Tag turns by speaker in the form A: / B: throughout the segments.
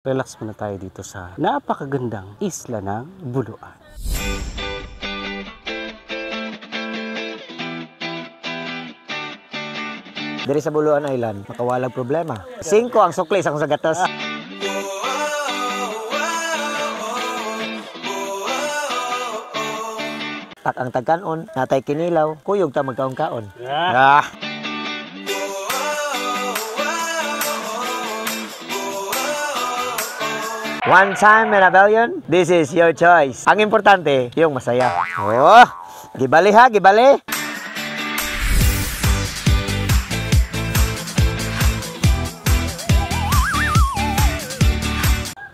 A: Relax muna tayo dito sa napakagandang isla ng Buluan.
B: Diri sa Buluan Island, makawalang problema. 5 ang sukli sa akong sagatas. Tak ang tagkanon, natay kinilaw, kuyog ta magkaon-kaon. One time in a billion, this is your choice. Ang importante, yung masaya. Oh, gibali ha, gibali.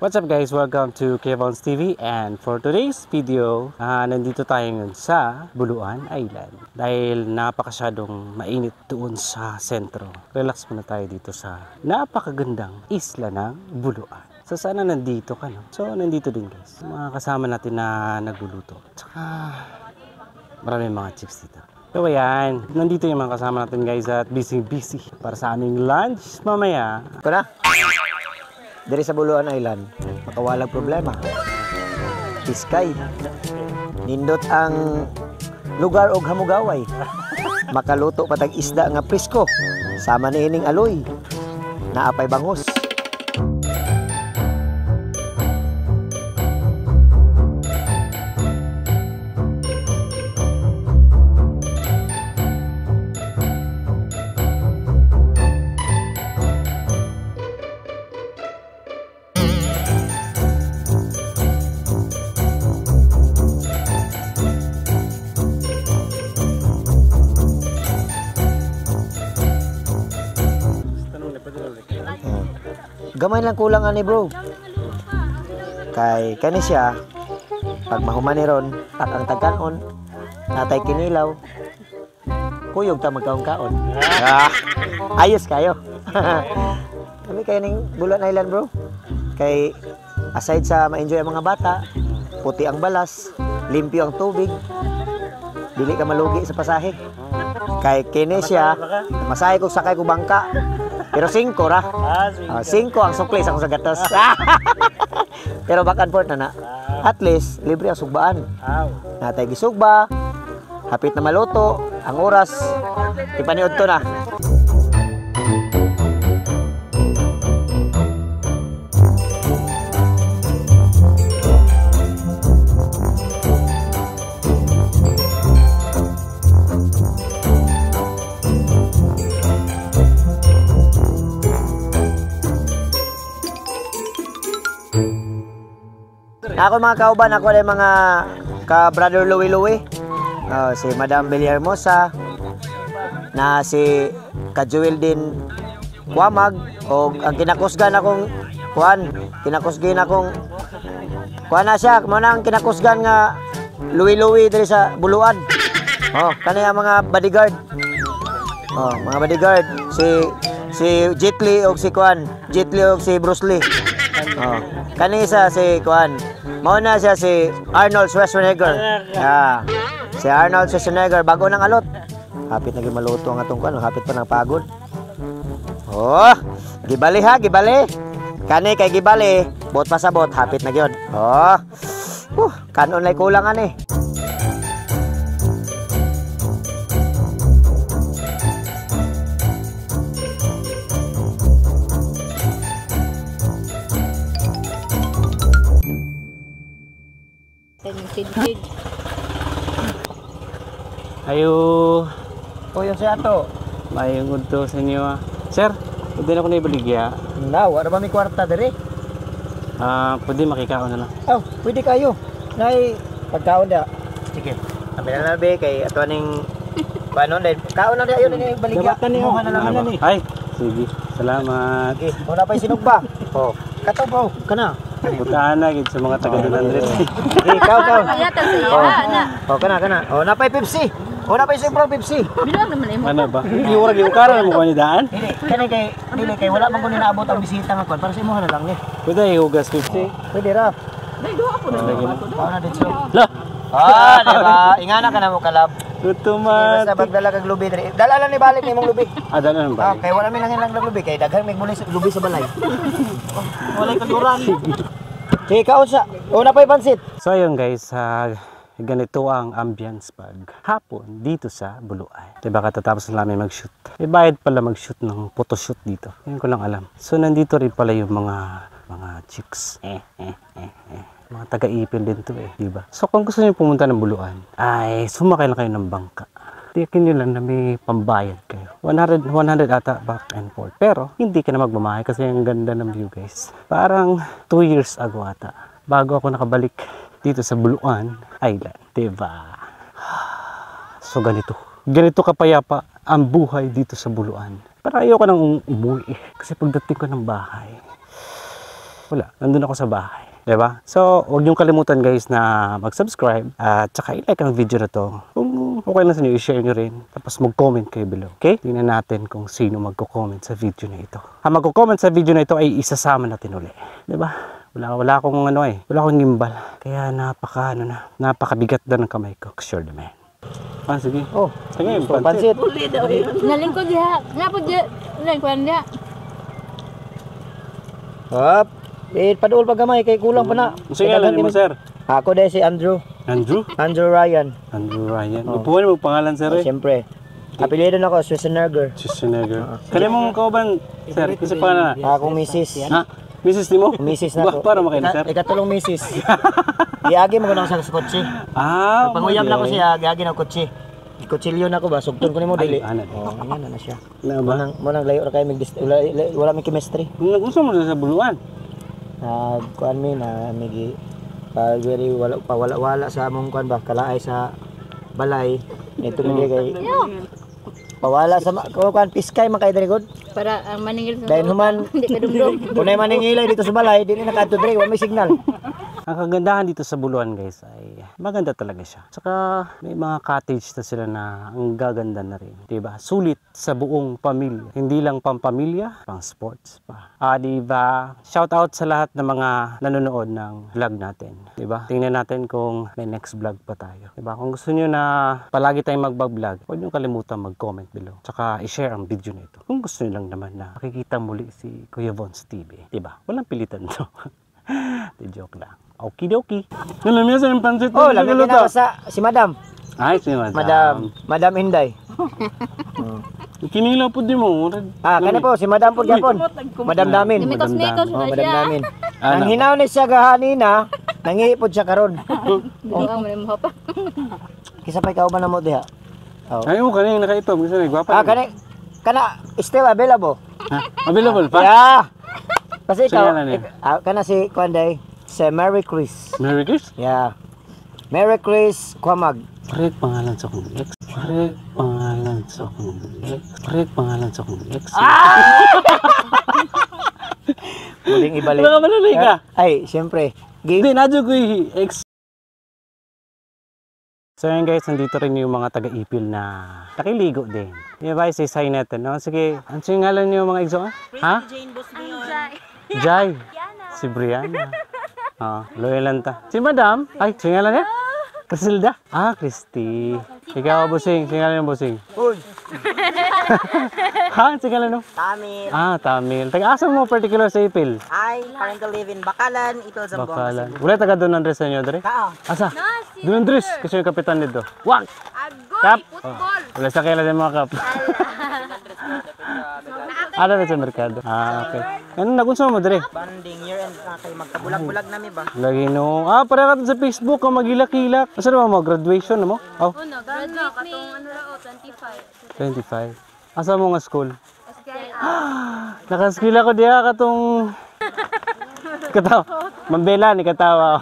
A: What's up guys? Welcome to Kevon's TV, and for today's video, nandito tayo ngayon sa Buluan Island dahil napakasyadong mainit doon sa sentro. Relax muna tayo dito sa napakagandang isla ng Buluan. So sana nandito ka, no? So nandito din guys, mga kasama natin na nagluluto. Tsaka maraming mga chicks dito. So ayan, nandito yung mga kasama natin guys at busy para sa aming lunch mamaya.
B: Ito na. Diri sa Buluan Island, makawalang problema. Iskay. Nindot ang lugar og hamugaway. Makaluto patag isda nga presko. Sama ni ining aloy. Naapay bangus. Gamay lang kulang ani bro. Kay kani siya pag mahuman ni ron, tak ang tagkanon, natay kinilaw, kuyog ta magkaon-kaon. Ayos kayo. Kami kayo ning Buluan Island bro. Kay aside sa ma-enjoy ang mga bata, puti ang balas, limpyo ang tubig, dili ka malugi sa pasahe. Kay kini siya, masahe ko sakay ko bangka. Pero 5 ra. 5 ang sukli sa akong sagatas. Pero back and forth na. At least, libre ang sugbaan. Natay gisugba, hapit na maluto, ang oras, ipaniod to na. Ako mga kauban, ako ay mga ka-brother Louie. Si Madam Villahermosa, na si Kajuel din Kuamag, o ang kinakusgan akong na siya, muna ang kinakusgan nga Louie diri sa Buluan. Kani ang mga bodyguard. Mga bodyguard, si Jet Li o si Bruce Lee. Kani isa si mauna siya si Arnold Schwarzenegger. Si Arnold Schwarzenegger bago nang alot. Hapit na maluto ang atong hapit pa nang pagod. Gibali ha, gibali. Kani kay gibali, bot pa sa bot, hapit na gyud. Kanon lay kulang ani.
A: Ayo.
B: Yung siya to.
A: Mayong udto sa inyo. Sir, pwede na ako na ibaligya.
B: Wala ba may kwarta diri?
A: Pwede makikaon na lang.
B: Pwede kayo. Nay pagkaon da. Sige. Kami na nabi kay ato ning kanon din. Kaon na ayo ni baligya. Mo na lang ni.
A: Ay, sige. Salamat.
B: Okay, wala pa sinugba. Kato bro, kana.
A: Putahan na gid sa mga taga Dunandres.
B: Ikaw. Kana. Napay Pepsi. Napay bro Pepsi.
C: Bilang naman imo.
A: Ano ba? Yung ora ukara mo ni daan?
B: Dili kay wala man ko ni naabot ang bisita nga kon para sa imo na lang ni.
A: Pwede ihugas Pepsi.
B: Pwede ra.
C: Dai do ako na.
B: Na dito.
A: Lah.
B: Diba? Ingana ka na mo kalab.
A: Automatic.
B: Basta magdala kag lubi diri. Dala lang ni balik ni mong lubi.
A: Ah, dala ng balik.
B: Kay wala mi nang lubi kay daghan mig lubi sa balay. Wala kaluran. Sige, kaunsa. Una pa'y pansit.
A: So ayun guys, ganito ang ambience pag hapon dito sa Buluan. Diba katatapos na namin mag-shoot. May bayad pala mag-shoot ng photoshoot dito. Ngayon ko lang alam. So nandito rin pala yung mga chicks. Mga taga-ipil din to diba? So kung gusto niyo pumunta ng Buluan, ay sumakay lang kayo ng bangka. Tiyakin nyo lang na may pambayad kayo. 100 ata back and forth. Pero hindi ka na magmamahay kasi ang ganda ng view guys. Parang 2 years ago ata. Bago ako nakabalik dito sa Buluan Island. Diba? So ganito. Ganito kapayapa ang buhay dito sa Buluan. Para ayoko nang umuwi. Kasi pagdating ko ng bahay, wala. Nandun ako sa bahay. Diba? So, huwag niyong kalimutan guys na mag-subscribe at saka i-like ang video na to. Kung okay na sa inyo, i-share nyo rin. Tapos mag-comment kayo below. Okay? Tingnan natin kung sino magko-comment sa video na ito. Ang magko-comment sa video na ito ay isasama natin uli. Diba? Wala akong wala akong gimbal. Kaya napakabigat na ng kamay ko. Sure the man. Ah, sige.
B: Oh,
A: sige,
B: pansit.
C: Nalingkod diha. Napod diha. Nalingkod diha.
B: Hop. Paduol pa gamay kay kulang pa na.
A: Sige lang mo sir.
B: Ako dahil si Andrew.
A: Andrew?
B: Andrew Ryan.
A: Andrew Ryan. Upuan mo pangalan sir.
B: Siyempre. Apelyido na ako, Schwarzenegger.
A: Schwarzenegger. Kaya mong kauban sir, kasi pangalan na.
B: Akong misis.
A: Ha? Misis ni mo?
B: Misis na ko.
A: Para makain sir.
B: Ikatulong misis. Giagi mo ko na sa kotse.
A: Ah,
B: panguyab na ko siya, giagi na kotse. Kutsilyo na ko ba? Sugton ko ni mo dili.
A: Ano?
B: Yan na siya.
A: Na ba?
B: Munang layo ra kay wala may chemistry.
A: Kung gusto mo sa Buluan.
B: Kuan mi na migi very wala sa among kuan ba kalaay sa balay ito mi kay pawala sa kuan piskay man kay diri gud
C: Para ang maningil sa
B: dahil human
C: hindi ka dumdum.
B: kunay maningilay dito sa balay dili na kadto diri wa may signal.
A: Ang kagandahan dito sa Buluan guys ay maganda talaga siya. Saka may mga cottage na sila na ang gaganda na rin. Diba? Sulit sa buong pamilya. Hindi lang pampamilya, pang sports pa. Diba? Shout out sa lahat ng mga nanonood ng vlog natin. Diba? Tingnan natin kung may next vlog pa tayo. Diba? Kung gusto nyo na palagi tayong mag-vlog, huwag nyo kalimutan mag-comment below. Saka i-share ang video na ito. Kung gusto nyo lang naman na makikita muli si Kuya Von's TV. Diba? Walang pilitan to. Di joke lang. Okidoki. Nalamya sa yung pansit.
B: Oh, lamig na sa si Madam.
A: Ay, si Madam.
B: Madam Inday.
A: Kinilaw po di mo.
B: Kani po si Madam po gyapon. Madam Damin.
C: Mikos-mikos
B: Oh,
C: na
B: Madam
C: siya.
B: Damin. Nang hinaw ni siya gahanina, nangihipod siya karon.
C: Ang mo pa.
B: Kisa pa ikaw ba na mo diha? Oh.
A: Ay, kanina nakaito. Gusto na, gwapa.
B: Kana still available.
A: Ha? Available pa?
B: Yeah. Kasi
A: Sige
B: ikaw,
A: na niya.
B: kana si Kwanday, si Merry Chris.
A: Merry Chris?
B: Yeah. Merry Chris Kwamag.
A: Correct pangalan sa kong ex. Correct pangalan sa kong ex. Correct pangalan sa kong ex.
B: Muling ibalik.
A: Wala ka manunay ka?
B: Ay, siyempre.
A: Hindi, nadyo ko yung ex. So yun guys, nandito rin yung mga taga-ipil na nakiligo din. Yung ba, say natin, no? Sige, ano yung ngalan niyo mga exo? Ha? Jai. Si Brianna. Loyal lang ta. Si Madam? Ay, si ngalan niya? Crisilda? Christy. Ikaw, Busing. Si ngalan niyo, Busing?
B: Uy.
A: Ha? Si ngalan niyo?
D: Tamil.
A: Tamil. Taga-asa mo particular sa ipil?
D: I currently live in Bakalan, ito sa
A: Bakalan. Wala taga Don Andres sa inyo, Dre?
D: Kao.
A: Asa? Don Andres. Kasi yung kapitan nito. Wag! Kap! Wala sa kailan yung mga kap. Ada na sa merkado. Okay. Ano nagunsa mo, Dre?
D: Banding year-end na kayo magkabulag-bulag nami ba?
A: Lagi no. Pareha ka sa Facebook, kung magilak-ilak. Asa naman mo? Graduation na mo? Oh,
C: Uno, graduate katong ano ra 25.
A: 25. Asa mo nga school? Nakaskila ko diya katong Mambela ni katawa.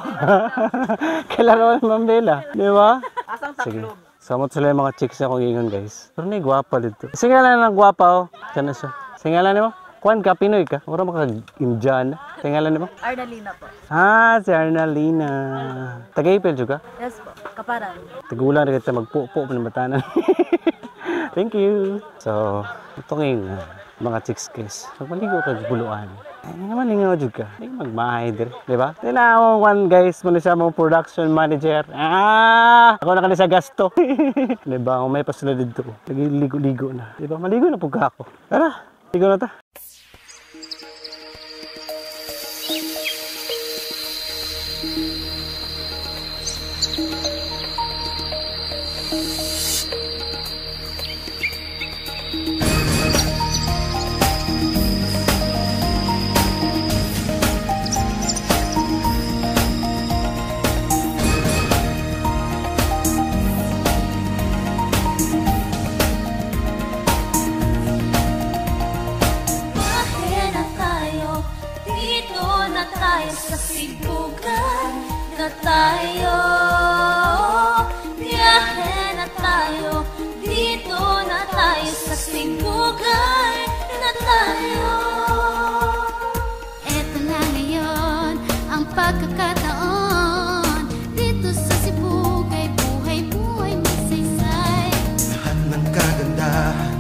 A: Kailan mo Mambela, di ba?
D: Asang
A: Sige.
D: taklob?
A: Samot sila yung mga chicks ako ingon guys. Pero na gwapa dito. Singalan ng gwapa oh. Kana siya. Singalan ni mo? Kuan ka Pinoy ka. Ora maka Indian. Singalan ni mo?
C: Arnalina po.
A: Si Arnalina. Taga-Ipil juga?
C: Yes po. Kaparan.
A: Tigulan rin kita magpupo ng batanan. Thank you. So, ito ngayon mga chicks guys. Magmaligo ka sa Buluan. Ay naman lingaw jud ka. Ay magmahay dir, di ba? Tila ako one guys, muna siya mo production manager. Ako na kanila sa gasto. Di ba? Kung may pasula dito. Lagi ligo-ligo na. Di ba? Maligo na po ka ako. Tara, ligo na ta.
E: Sa Sibugan na tayo, biyahe na tayo, dito na tayo sa Sibugan na tayo. Eto na ngayon ang pagkakataon, dito sa Sibugay, buhay-buhay masaysay.
F: Lahat ng kagandahan,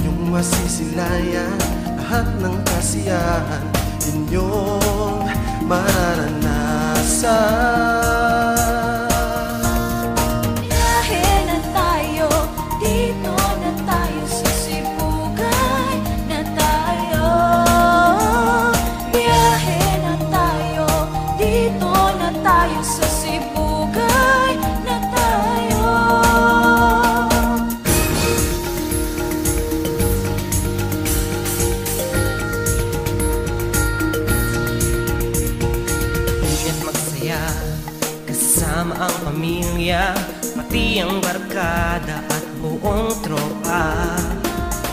F: inyong masisilayan, lahat ng kasiyahan, inyong mararanasan.
E: Biyahe na tayo, dito na tayo sa Sibugay na tayo. Biyahe na tayo, dito na tayo sa Sibugay na tayo.
G: Kasama ang pamilya, pati ang barkada at buong tropa.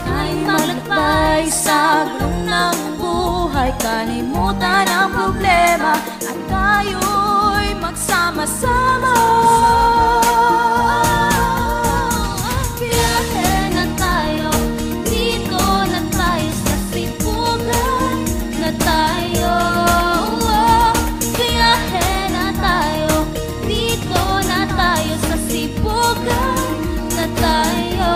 E: Tayo malakbay sa gulong ng buhay, kalimutan ang problema at tayo'y magsama-sama. Biyahe na tayo, dito na tayo sa Sibugan na tayo. Biyahe na tayo, dito na tayo sa Sibugan na tayo.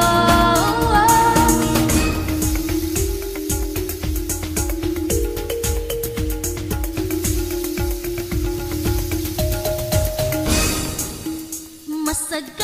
E: Masagana